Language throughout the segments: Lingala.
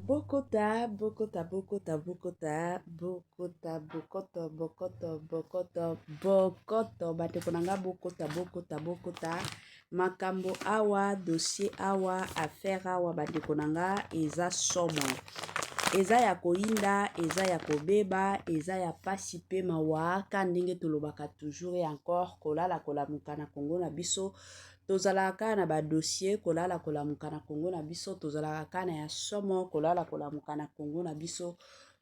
Bokota, Bokota, Bokota, Bokota, Bokota, Bokoto, Bokoto, Bokoto, Bokoto, bandeko na nga Bokota, Bokota, Bokota, makambo awa, dossier awa, affaire awa, bandeko na nga eza somo. Eza ya koinda, eza ya kobeba, eza ya pasi pe mawa, ka ndenge tolobaka toujours et encore, kolala kolamuka na Kongo na biso, tozalaka na ba dossier kolala kolamuka na Kongo na biso, tozalaka na ya somo kolala kolamuka na Kongo na biso,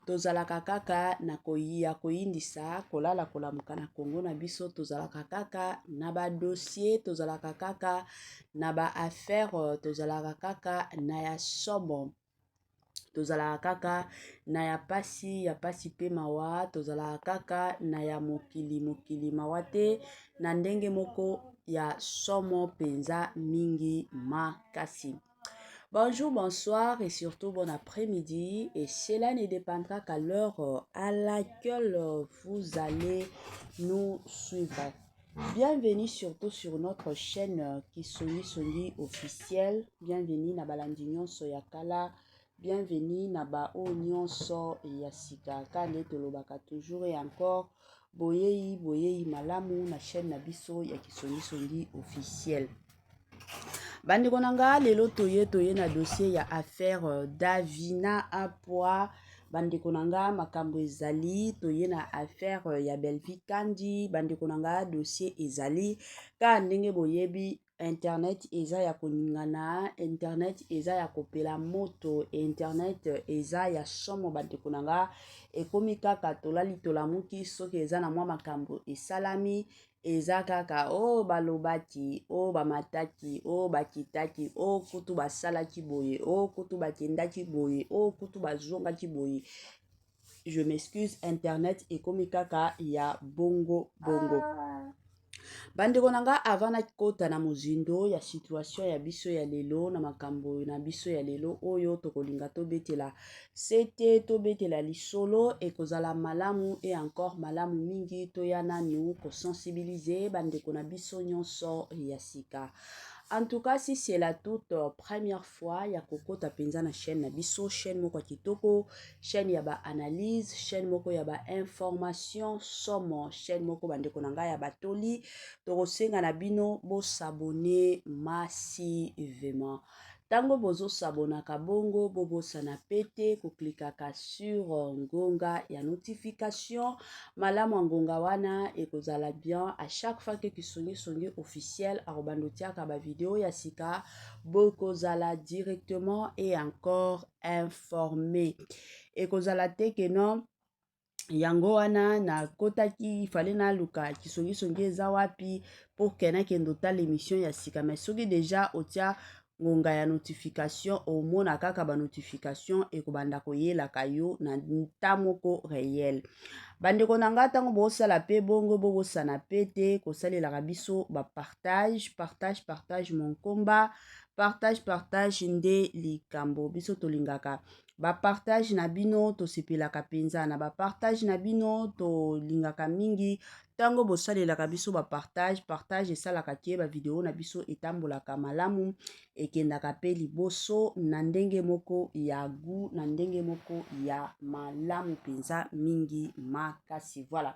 tozalaka kaka na koyindisa kolala kolamuka na Kongo na biso, tozalaka kaka na ba dossier, tozalaka kaka na ba affaire, tozalaka kaka na ya somo, tozalaka kaka na ya pasi pe mawa, tozalaka kaka na ya mokili mawa te, na ndenge moko ya somo penza mingi makasi. Bonjour, bonsoir et surtout bon après-midi, et cela ne dépendra qu'à l'heure à laquelle vous allez nous suivre. Bienvenue surtout sur notre chaîne Kisongi officielle. Bienvenue na balandinyon soyakala. Bienvenue na ba nyonso ya sika kande tolobaka toujours et encore boyei malamu na chaîne na biso ya Kisongi officielle. Bandeko nanga lelo toye na dossier ya affaire Davina Apwa. Bandeko nanga makambo ezali toye na affaire ya Belvi Kandi. Bandeko nanga dossier ezali ka ndenge boyebi internet eza ya koningana, internet eza ya kopela moto, internet eza ya somo. Bandeko nanga ekomi kaka tolali tolamuki soki eza na mwa makambo esalami eza kaka o balobaki, o bamataki, o bakitaki, o kutu basalaki boye, o kutu bakendaki boye, o kutu bazongaki boye. Je m'excuse, internet ekomi kaka ya bongo. Bandeko nanga avant na kota na mozindo ya situation ya biso ya lelo na makambo na biso ya lelo oyo tokolinga tobetela sete tobetela lisolo ekozala malamu et encore malamu mingi toya nanu ko sensibiliser bandeko na biso nyonso ya sika. En tout cas, si c'est la toute première fois ya kokota penza na chaîne na biso, chaîne moko kitoko, chaîne ya ba analyse, chaîne moko ya ba information, somo, chaîne moko bandeko nanga ya batoli, tokosenga na bino bo s'abonner massivement. Tango bozo sabonaka bongo bobosa na pete ko klikaka sur ngonga ya notification malamu ngonga wana ekozala bien à chaque fois que Kisongi officiel arobandotiaka ba vidéo ya sika bokozala directement et encore informé ekozala te que non yango wana na kotaki fale na luka Kisongi eza wapi pour kena kendo ta l'émission ya sika mais soki déjà otia ngonga ya notification omona kaka ba notification ekobanda koyelaka yo na ntamoko réel. Bandeko nanga tango bosala pe bongo bobosana pe te kosalelaka biso ba partage mon combat, partage nde likambo biso tolingaka. Ba partage na bino tosepelaka penza na ba partage na bino tolingaka mingi tango bosalelaka biso ba partage esalaka ke ba video na biso etambolaka malamu ekendaka pe liboso na ndenge moko ya gu na ndenge moko ya malamu penza mingi makasi. Voilà,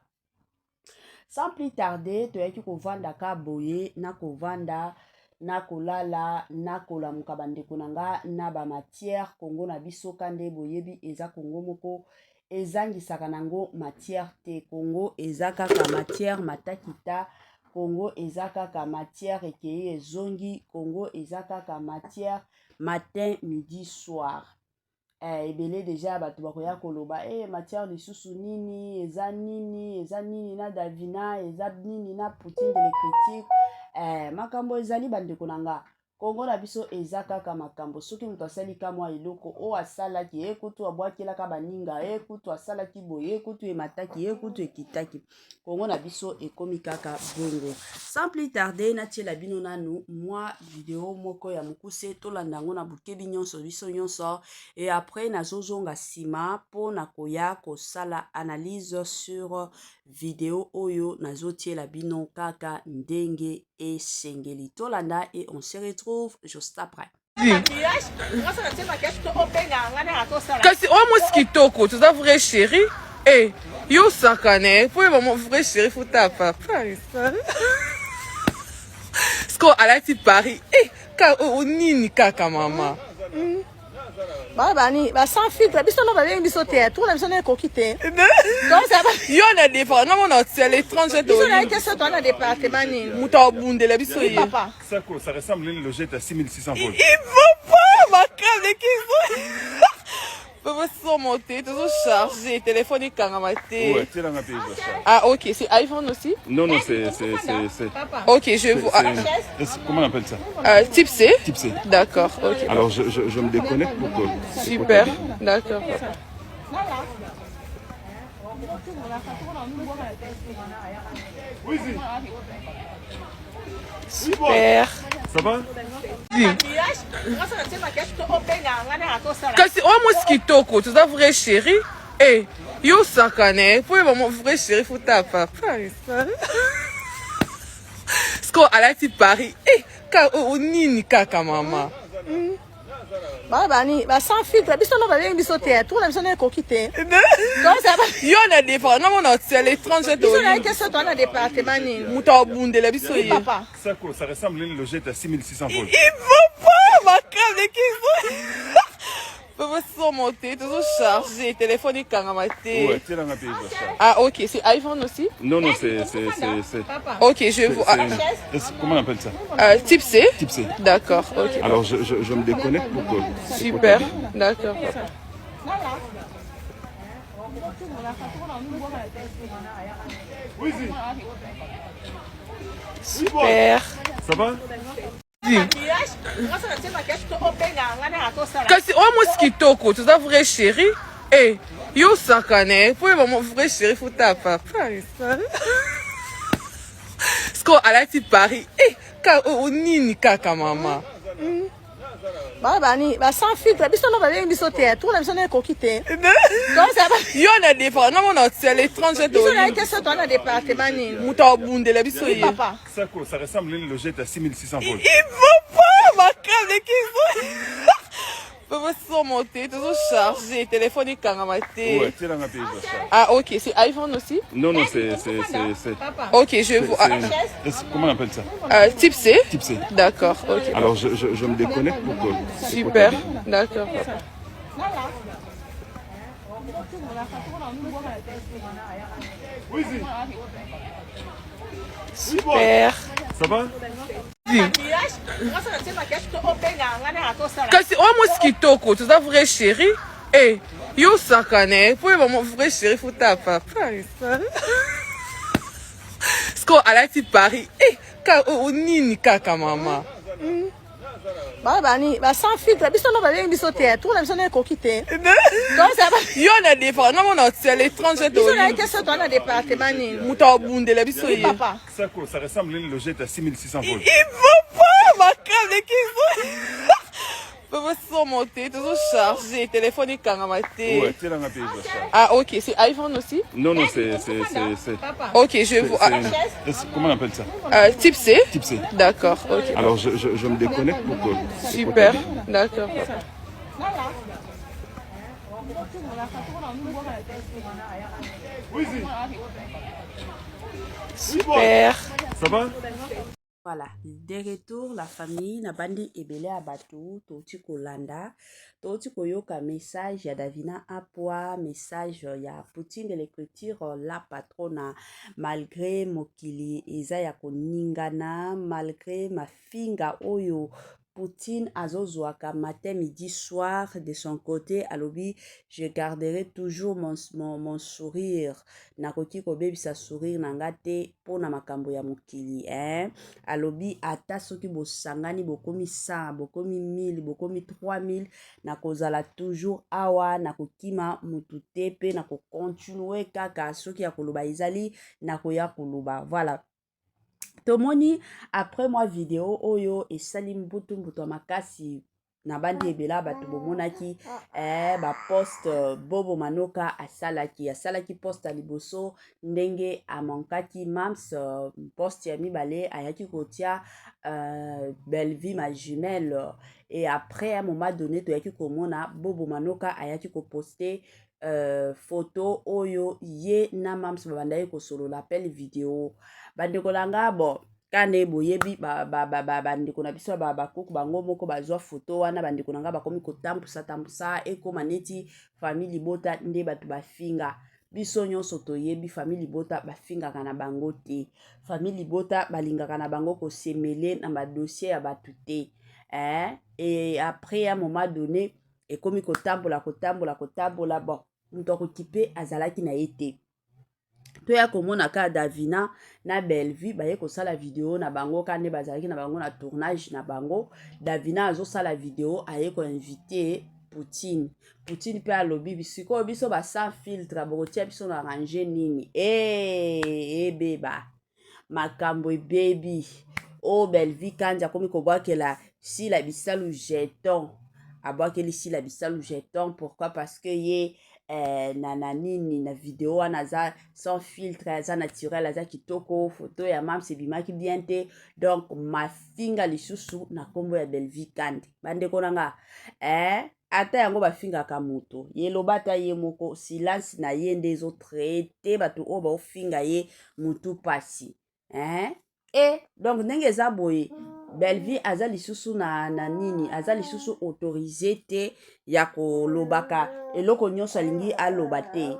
sans plus tarder toyaki kovanda ka boye na kovanda na kolala na kolamuka bandeko nanga na ba matière Kongo na biso kande boyebi eza Kongo moko ezangisaka nango matière te. Kongo eza kaka matière matakita, Kongo eza kaka matière ekei ezongi, Kongo eza kaka matière matin midi soir. Ebele déjà bato bakoya koloba matière lisusu nini eza nini na Davina eza nini na Poutine de critique. Makambo ezali bandeko nanga Kongo na biso eza kaka makambo soki moto asali kamwa eloko o asalaki ekutu abwakelaka baninga ekutu asalaki boye ekutu emataki ekutu ekitaki Kongo na biso ekomi kaka bongo. Sans plus tarder natiela bino nanu mwa video moko ya mokuse tolanda yango na bukebi nyonso biso nyonso et après nazozonga sima po na koya kosala analyse sur video oyo nazotiela bino kaka ndenge esengeli tolanda et on se retrouve juste après. Kasi o mosquitoko, tu as vrai chéri? Eh, yo sakane, pour mon vrai chéri, faut ta papa. Sko alati Paris. Eh, ka o nini kaka mama. Bani, ba sans filtre, biso no ba bien biso te, tout la biso na koki te. Donc ça va. Yo na départ, non mon hôtel, c'est l'étranger de. Biso na que ça toi na département ni. Muta bunde la biso yi. Papa. Ça ressemble à une logette à 6600 volts. Il faut pas ma crème de qui Papa sont montés, toujours chargé, téléphone est caramaté. Ouais, c'est dans un pays de ça. Ah ok, c'est iPhone aussi? Non, non, c'est. Ok, je vois. Comment on appelle ça? Type C? Type C. D'accord, ok. Alors je me déconnecte pour que. Super, d'accord. Super. Ça va? Kasi o mosquitoko, tu as vrai chéri? Eh, yo sakane, pour mon vrai chéri, faut ta papa. Sko alati Paris. Eh, ka o nini kaka mama. Bani, ba sans filtre, biso no ba bien biso te, tout la biso na koki te. Donc ça va. Yo na départ, non mon hôtel, c'est l'étranger de. Biso na que ça toi na département ni. Muta bunde la biso yi. Papa. Ça ressemble à une logette à 6600 volts. Il faut pas ma crème de qui Papa sont montés, toujours chargé, téléphone est caramaté. Ouais, c'est dans un pays de ça. Ah ok, c'est iPhone aussi? Non, non, c'est. Ok, je vois. Comment on appelle ça? Type C? Type C. D'accord, ok. Alors je me déconnecte pour que. Super, d'accord. Super. Ça va? Kasi o mosquitoko, tu as vrai chéri? Eh, yo sakane, pour mon vrai chéri, faut ta papa. Sko alati Paris. Eh, ka o nini kaka mama. Bani, ba sans filtre, biso no ba bien biso te, tout la biso na koki te. Donc ça va. Yo na départ, non mon hôtel, c'est l'étranger de. Biso na que ça toi na département ni. Muta bunde la biso yi. Papa. Ça ressemble à une logette à 6600 volts. Il faut pas ma crème de qui Papa sont montés, toujours chargé, téléphone est caramaté. Ouais, c'est dans un pays de ça. Ah ok, c'est iPhone aussi? Non, non, c'est. Ok, je vois. Comment on appelle ça? Type C? Type C. D'accord, ok. Alors je me déconnecte pour que. Super, d'accord. Super. Ça va? Kasi o mosquitoko, tu as vrai chéri? Eh, yo sakane, pour mon vrai chéri, faut ta papa. Sko alati Paris. Eh, ka o nini kaka mama. Bani, ba sans filtre, biso no ba bien biso te, tout la biso na koki te. Donc ça va. Yo na départ, non mon hôtel, c'est l'étranger de. Biso na que ça toi na département ni. Muta bunde la biso yi. Papa. Ça ressemble à une logette à 6600 volts. Il faut pas ma crème de qui Papa sont montés, toujours chargé, téléphone est caramaté. Ouais, c'est dans un pays de ça. Ah ok, c'est iPhone aussi? Non, non, c'est. Ok, je vois. Comment on appelle ça? Type C? Type C. D'accord, ok. Alors je me déconnecte pour que. Super, d'accord. Super. Ça va? Voilà, de retour, la famille, na bandi ebele à bateau, toti kolanda, toti koyoka message ya Davina Apwa, message ya Poutine de l'écriture la patrona, malgré mokili eza ya koningana, malgré ma finga oyo, Poutine azozwaka matin, midi, soir, de son côté, alobi, je garderai toujours mon sourire. Nakoti kobebisa sourire nangate pona makambo ya mokili, alobi ata soki bosangani bokomi 100, bokomi 1000, bokomi 3000, nakozala toujours awa, nakokima mutu te pe nakokontinue kaka soki ya koloba ezali nakoya koloba. Voilà. Tomoni après moi vidéo oyo esali mbutu makasi na bandi ebela bato bomonaki bapost Bobo Manoka asalaki post ya liboso ndenge amankaki mams post ya mibale ayaki kotia Belle-Vie ma jumelle et après à un moment donné toyaki komona Bobo Manoka ayaki koposte photo oyo ye na mams babandaki kosolola appel vidéo bandeko langa bon kane boyebi bandeko na biso bakuku bango moko bazwa photo wana bandeko na nga bakomi kotambusa ekoma neti famille Libota nde bato bafinga biso nyonso toyebi famille Libota bafingaka na bango te famille Libota balingaka na bango kosemele na badossier ya bato te et après à un moment donné ekomi kotambola bon mutu akokipe azalaki na ye te toya komona ka Davina na Belle-Vie baye kosala video na bango kande bazalaki na bango na tournage na bango Davina azosala video aye koinvite Poutine pe alobi bisiko biso ba sans filtre bokotia biso na ranger nini beba makambo baby Belle-Vie kandi akomi kobwakela sila bisalu jeton abwakeli sila bisalu jeton pourquoi parce que ye nini na video wana aza sans filtre aza naturel aza kitoko photo ya mams ebimaki bien te donc mafinga lisusu na kombo ya Belle-Vie kandi bandeko nanga ata yango bafingaka moto ye lobata ye moko silence na ye nde ezotraite bato oyo baofinga ye mutu pasi donc ndenge eza boye Belle-Vie aza lisusu na nini aza lisusu autorisé te ya kolobaka eloko nyonso alingi aloba te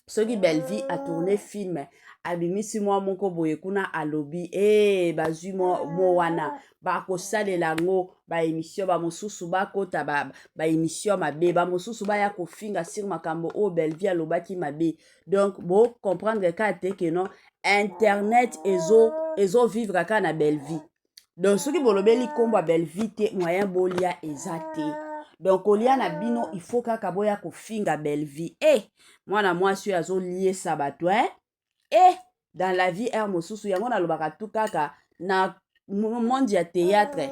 soki Belle-Vie a tourné film abimisi mwa moko boye kuna alobi bazwi mo wana bakosalela ngo baémission bamosusu bakota baémission mabe bamosusu baya kofinga sur makambo oyo Belle-Vie alobaki mabe donc bo comprendre ka te ke non internet ezo vivre kaka na Belle-Vie donc soki bolobeli kombo ya Belle-Vie te moyen bolia eza te donc kolia na bino il faut kaka boya kofinga Belle-Vie mwana mwasi oyo azoliesa bato dans la vie mosusu yango nalobaka tu kaka na monde ya théâtre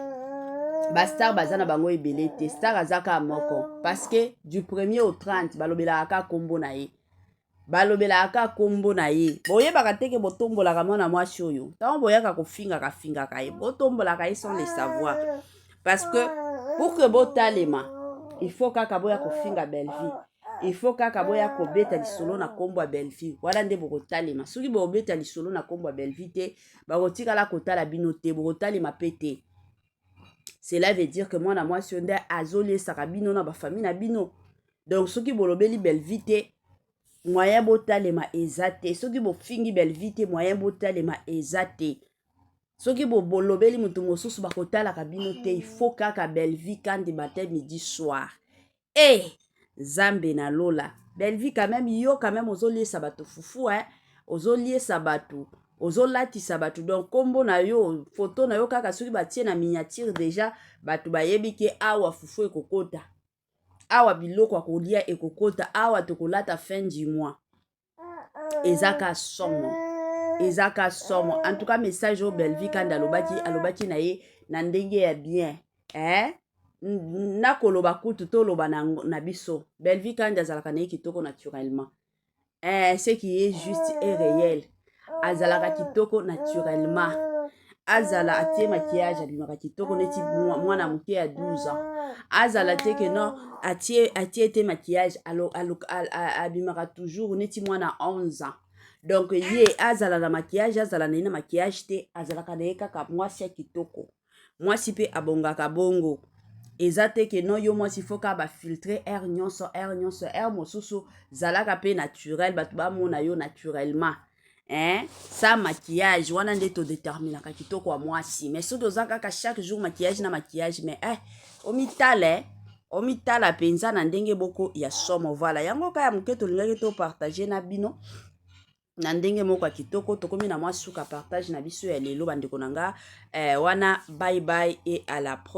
bastar baza na bango ebele te star azaka moko parce que du 1er au 30 balobelaka kombo na ye boyebaka teke botombolaka mwana mwasi oyo ntango boyaka kofingaka ye botombolaka ye sans le savoir parce que pour que botalema il faut kaka boya kofinga Belle-Vie il faut kaka boya kobeta lisolo na kombo ya Belle-Vie wana nde bokotalema soki bobeta lisolo na kombo ya Belle-Vie te bakotikala kotala bino te bokotalema pe te cela veut dire que mwana mwasi oyo nde azoliesaka bino na bafamille na bino donc soki bolobeli Belle-Vie te moyen botalema eza te soki bofingi Belle-Vie te moyen botalema eza te soki bolobeli mutu mosusu bakotalaka bino te il faut kaka Belle-Vie kandi matin midi soir Zambe na lola Belle-Vie quand même yo quand même ozoliesa bato fufu ozoliesa bato ozolatisa bato donc kombo na yo photo na yo kaka soki batie na miniature déjà bato bayebi ke awa fufu ekokota awa biloko akolia ekokota awa tokolata fin du mois ezaka somo en tout cas message au Belle-Vie kandi alobaki na ye na ndenge ya bien nakoloba kutu toloba na biso Belle-Vie kandi azalaka na ye kitoko naturellement ce qui est juste et réel azalaka kitoko naturellement azala atie maquillage abimaka kitoko neti mwana moke ya 12 ans azala te ke non atie te maquillage abimaka toujours neti mwana 11 ans donc ye azala na maquillage azala na ye na maquillage te azalaka na ye kaka mwasi ya kitoko mwasi pe abongaka bongo eza te ke non yo mwasi foka bafiltre air nyonso air mosusu zalaka pe naturel bato bamona yo naturellement sa maquillage wana nde todeterminaka kitoko wa mwasi mais soki oza kaka chaque jour maquillage na maquillage mais omitala penza na ndenge boko ya somo voilà yango kaya moke tolingaki topartage na bino na ndenge moko ya kitoko tokomi na mwa suka partage na biso ya lelo bandeko na nga wana bye bye et à la prochaine.